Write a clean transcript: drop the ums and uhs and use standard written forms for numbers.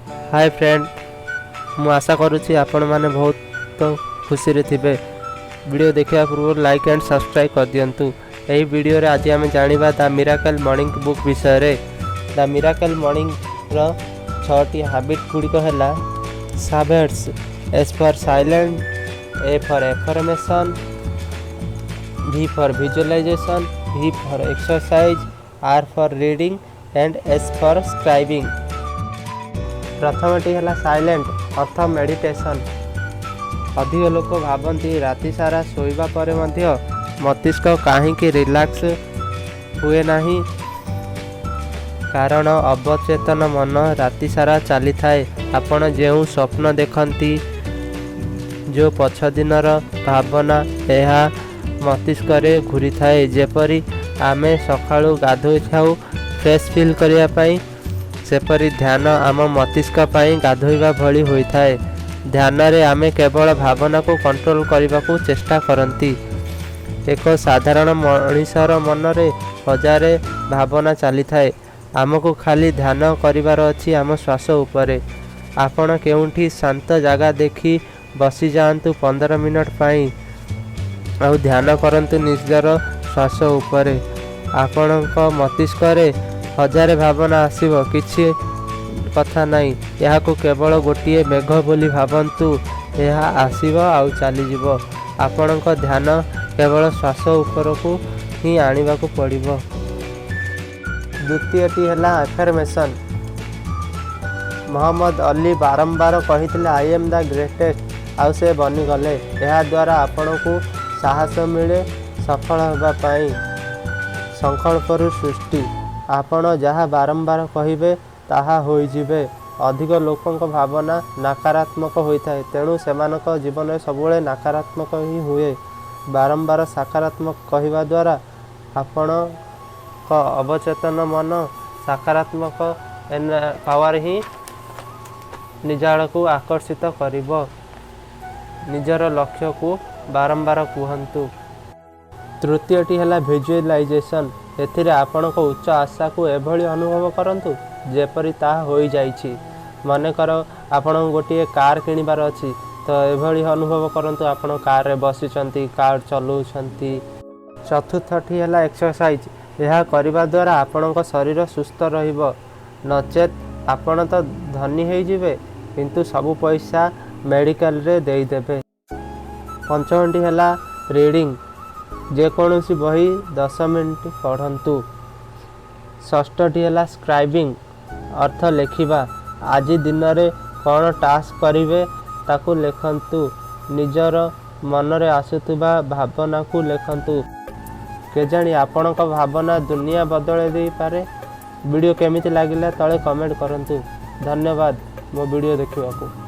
Hi friend, मु आशा करुच्ची आपण मैंने बहुत खुशी रे थिबे। वीडियो देखा पूर्व लाइक एंड सब्सक्राइब कर दियंतु। यही वीडियो रे आज आम जानिबा द मिराकल मॉर्निंग बुक विषय रे। द मिराकल मॉर्निंग रो 6टी हैबिट गुड़िक है habits. S for silent, A for affirmation, V for visualisation, V for exercise, R for reading and S for scribing. प्रथमटी है साइलेंट अर्थ मेडिटेशन। अधिक लोक भावती राति सारा शोइबा परे मध्य मस्तिष्क कहीं रिलैक्स हुए नहीं, कारण अवचेतन मन राति सारा चली थाए। आपण जो स्वप्न देखती, जो पछ दिनर भावना यह मस्तिष्क रे घूरी थाए। जेपरी आमे सकाळु गाधोई थाउ फ्रेश फील करिया पाई, सेपरी ध्यान आम मस्तिष्क पाई गाधोइबा भली होइथाए। ध्यान रे आमे केवल भावना को कंट्रोल करने को चेष्टा करती। एक साधारण मनीषर मन रे हजारे भावना चली थाए। आमको खाली ध्यान करिवार अछि आम श्वास उपरे। आपण केउंठी शांत जगह देखी बसी जांतु 15 मिनट पाई आउ ध्यान करंतु निजर श्वास उपरे। आपणक मस्तिष्क रे हजारे भावना आसीबो, किछि कथा नहीं। यह को केवल गोटे मेघ बोली भावंतु, यह आसीबो आउ चली जिवो। आपणक ध्यान केवल श्वास ऊपर को ही आनिबा को पड़िबो। द्वितीयटी है एफर्मेशन। मोहम्मद अली बारंबार कहिथिले आई एम द ग्रेटेस्ट, आउ से बनी गले। यह द्वारा आपण को साहस मिले सफल होगा पाई। संकल्परु सृष्टि। आपण जहाँ बारंबार कहिबे ताहा होई जिबे। अधिक लोकंक भावना नकारात्मक होता है, तेणु सेमानक जीवन में सबुले नकारात्मक ही हुए। बारंबार सकारात्मक कहिबा द्वारा आपण का अवचेतन मन सकारात्मक पावर ही निजाड़ को आकर्षित करिबो। निजर लक्ष्य को बारंबार कहतु। तृतीयटी है विजुअलाइजेशन। एथिरे आपण को उच्च आशा को एभली अनुभव करंतु जेपरी ताहा होई जाइछि। मने कर आपण गोटे कार किनिबार अछि, तो एभली अनुभव करंतु आपण कार रे बसिचंती, कार चलाउछंती। चतुर्थटी है एक्सरसाइज। यह करबा द्वारा आपण शरीर सुस्थ रहिबो, नचेत आपण तो धनी हो जिवे किंतु सबु पैसा मेडिकल रे देई देबे। पंचमटी है रीडिंग। जेकोसी बही 10 मिनट पढ़ंतु। षष्ठटी है स्क्राइबिंग अर्थ लेखिबा। आज दिन रे कौन टास्क करिवे ताकू लेखंतु। निजर मन रे आसुतुबा भावना को लेखंतु। केजाणी आपणक भावना दुनिया बदले दे पारे। वीडियो केमिति लागिला तळे कमेंट करंतु। धन्यवाद मो वीडियो देखिबाकू।